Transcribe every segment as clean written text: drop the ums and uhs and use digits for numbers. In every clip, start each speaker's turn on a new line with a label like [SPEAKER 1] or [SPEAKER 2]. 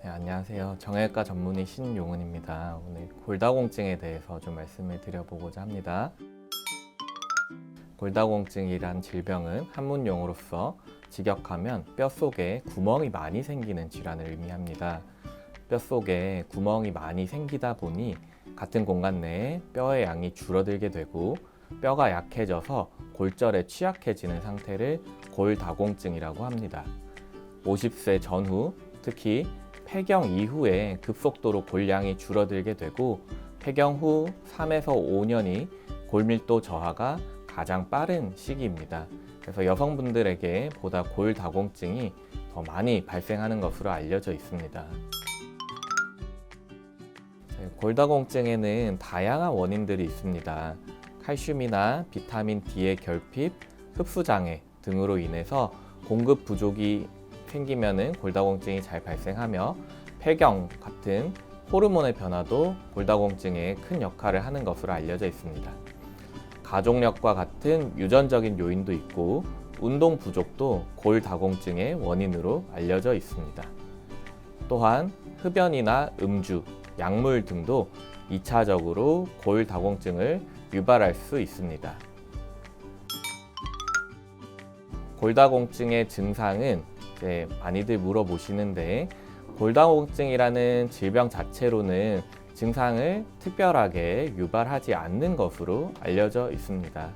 [SPEAKER 1] 네, 안녕하세요. 정형외과 전문의 신용은입니다. 오늘 골다공증에 대해서 좀 말씀을 드려보고자 합니다. 골다공증이란 질병은 한문용어로서 직역하면 뼛속에 구멍이 많이 생기는 질환을 의미합니다. 뼛속에 구멍이 많이 생기다 보니 같은 공간 내에 뼈의 양이 줄어들게 되고 뼈가 약해져서 골절에 취약해지는 상태를 골다공증이라고 합니다. 50세 전후, 특히 폐경 이후에 급속도로 골량이 줄어들게 되고 폐경 후 3에서 5년이 골밀도 저하가 가장 빠른 시기입니다. 그래서 여성분들에게 보다 골다공증이 더 많이 발생하는 것으로 알려져 있습니다. 골다공증에는 다양한 원인들이 있습니다. 칼슘이나 비타민 D의 결핍, 흡수장애 등으로 인해서 공급 부족이 생기면은 골다공증이 잘 발생하며 폐경 같은 호르몬의 변화도 골다공증에 큰 역할을 하는 것으로 알려져 있습니다. 가족력과 같은 유전적인 요인도 있고 운동 부족도 골다공증의 원인으로 알려져 있습니다. 또한 흡연이나 음주, 약물 등도 2차적으로 골다공증을 유발할 수 있습니다. 골다공증의 증상은 많이들 물어보시는데 골다공증이라는 질병 자체로는 증상을 특별하게 유발하지 않는 것으로 알려져 있습니다.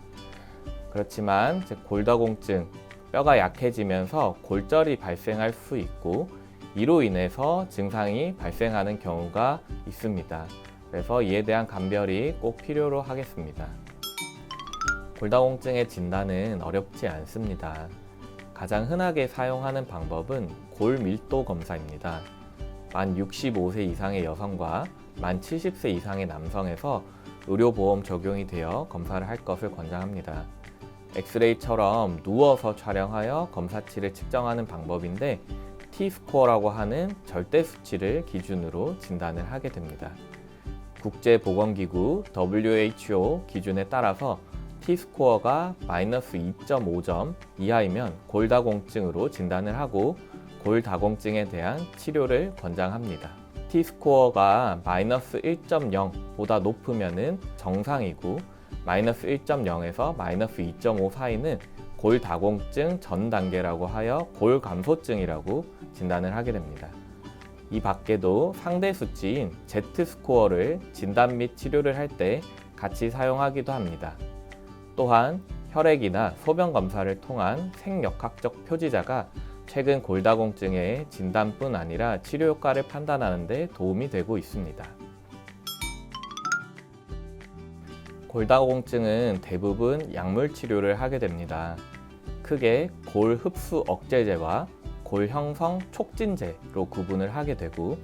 [SPEAKER 1] 그렇지만 골다공증, 뼈가 약해지면서 골절이 발생할 수 있고 이로 인해서 증상이 발생하는 경우가 있습니다. 그래서 이에 대한 감별이 꼭 필요로 하겠습니다. 골다공증의 진단은 어렵지 않습니다. 가장 흔하게 사용하는 방법은 골밀도 검사입니다. 만 65세 이상의 여성과 만 70세 이상의 남성에서 의료보험 적용이 되어 검사를 할 것을 권장합니다. 엑스레이처럼 누워서 촬영하여 검사치를 측정하는 방법인데 T-스코어라고 하는 절대 수치를 기준으로 진단을 하게 됩니다. 국제보건기구 WHO 기준에 따라서 T-스코어가 마이너스 2.5점 이하이면 골다공증으로 진단을 하고 골다공증에 대한 치료를 권장합니다. T-스코어가 마이너스 1.0보다 높으면 정상이고 마이너스 1.0에서 마이너스 2.5 사이는 골다공증 전 단계라고 하여 골감소증이라고 진단을 하게 됩니다. 이 밖에도 상대 수치인 Z스코어를 진단 및 치료를 할 때 같이 사용하기도 합니다. 또한 혈액이나 소변 검사를 통한 생역학적 표지자가 최근 골다공증의 진단뿐 아니라 치료 효과를 판단하는 데 도움이 되고 있습니다. 골다공증은 대부분 약물 치료를 하게 됩니다. 크게 골 흡수 억제제와 골 형성 촉진제로 구분을 하게 되고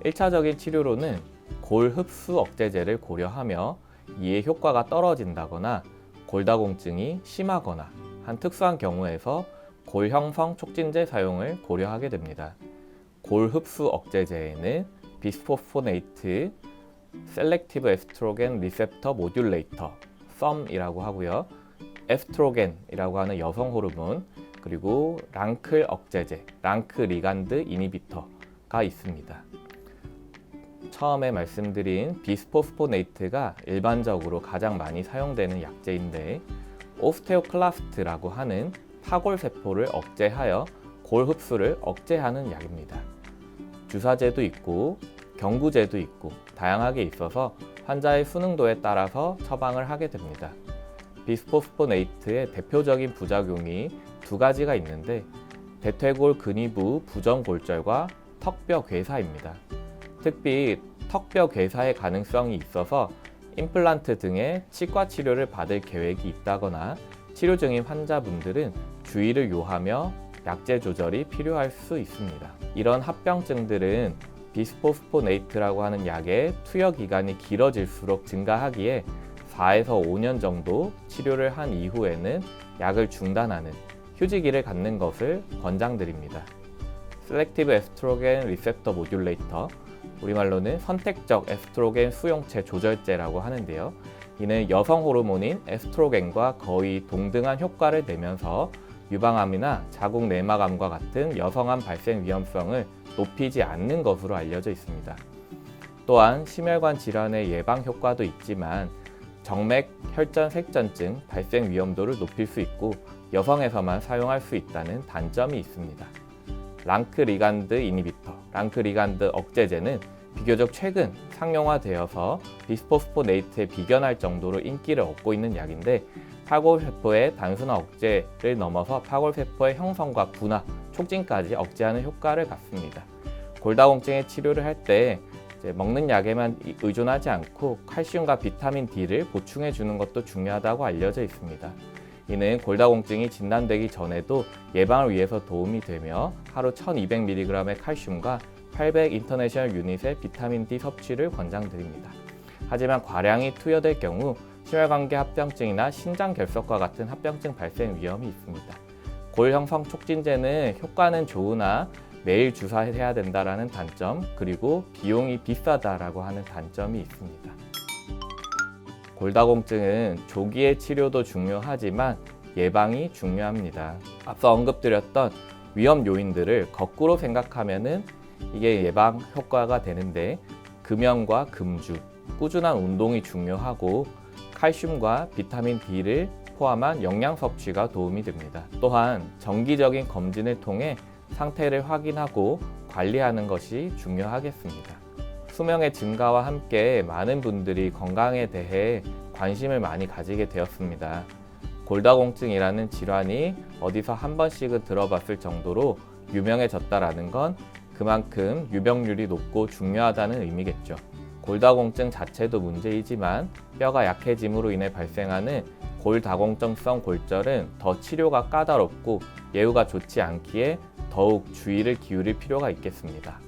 [SPEAKER 1] 1차적인 치료로는 골 흡수 억제제를 고려하며 이의 효과가 떨어진다거나 골다공증이 심하거나 한 특수한 경우에서 골 형성 촉진제 사용을 고려하게 됩니다. 골 흡수 억제제에는 비스포스포네이트, 셀렉티브 에스트로겐 리셉터 모듈레이터, 썸이라고 하고요. 에스트로겐이라고 하는 여성 호르몬, 그리고 랑클 억제제, 랑크 리간드 이니비터가 있습니다. 처음에 말씀드린 비스포스포네이트가 일반적으로 가장 많이 사용되는 약제인데 오스테오클라스트라고 하는 파골세포를 억제하여 골 흡수를 억제하는 약입니다. 주사제도 있고 경구제도 있고 다양하게 있어서 환자의 수능도에 따라서 처방을 하게 됩니다. 비스포스포네이트의 대표적인 부작용이 두 가지가 있는데 대퇴골 근위부 부정골절과 턱뼈 괴사입니다. 특히 턱뼈 괴사의 가능성이 있어서 임플란트 등의 치과 치료를 받을 계획이 있다거나 치료 중인 환자분들은 주의를 요하며 약제 조절이 필요할 수 있습니다. 이런 합병증들은 비스포스포네이트라고 하는 약의 투여 기간이 길어질수록 증가하기에 4에서 5년 정도 치료를 한 이후에는 약을 중단하는 휴지기를 갖는 것을 권장드립니다. 셀렉티브 에스트로겐 리셉터 모듈레이터, 우리말로는 선택적 에스트로겐 수용체 조절제라고 하는데요. 이는 여성 호르몬인 에스트로겐과 거의 동등한 효과를 내면서 유방암이나 자궁 내막암과 같은 여성암 발생 위험성을 높이지 않는 것으로 알려져 있습니다. 또한 심혈관 질환의 예방 효과도 있지만 정맥 혈전색전증 발생 위험도를 높일 수 있고 여성에서만 사용할 수 있다는 단점이 있습니다. 랑크 리간드 이니비터, 랑크 리간드 억제제는 비교적 최근 상용화되어서 비스포스포네이트에 비견할 정도로 인기를 얻고 있는 약인데 파골세포의 단순한 억제를 넘어서 파골세포의 형성과 분화, 촉진까지 억제하는 효과를 갖습니다. 골다공증의 치료를 할 때 먹는 약에만 의존하지 않고 칼슘과 비타민 D를 보충해 주는 것도 중요하다고 알려져 있습니다. 이는 골다공증이 진단되기 전에도 예방을 위해서 도움이 되며 하루 1200mg의 칼슘과 800 인터내셔널 유닛의 비타민 D 섭취를 권장드립니다. 하지만 과량이 투여될 경우 심혈관계 합병증이나 신장결석과 같은 합병증 발생 위험이 있습니다. 골 형성 촉진제는 효과는 좋으나 매일 주사해야 된다라는 단점, 그리고 비용이 비싸다라고 하는 단점이 있습니다. 골다공증은 조기의 치료도 중요하지만 예방이 중요합니다. 앞서 언급드렸던 위험 요인들을 거꾸로 생각하면은 이게 예방 효과가 되는데 금연과 금주, 꾸준한 운동이 중요하고 칼슘과 비타민 D를 포함한 영양 섭취가 도움이 됩니다. 또한 정기적인 검진을 통해 상태를 확인하고 관리하는 것이 중요하겠습니다. 수명의 증가와 함께 많은 분들이 건강에 대해 관심을 많이 가지게 되었습니다. 골다공증이라는 질환이 어디서 한 번씩은 들어봤을 정도로 유명해졌다라는 건 그만큼 유병률이 높고 중요하다는 의미겠죠. 골다공증 자체도 문제이지만 뼈가 약해짐으로 인해 발생하는 골다공증성 골절은 더 치료가 까다롭고 예후가 좋지 않기에 더욱 주의를 기울일 필요가 있겠습니다.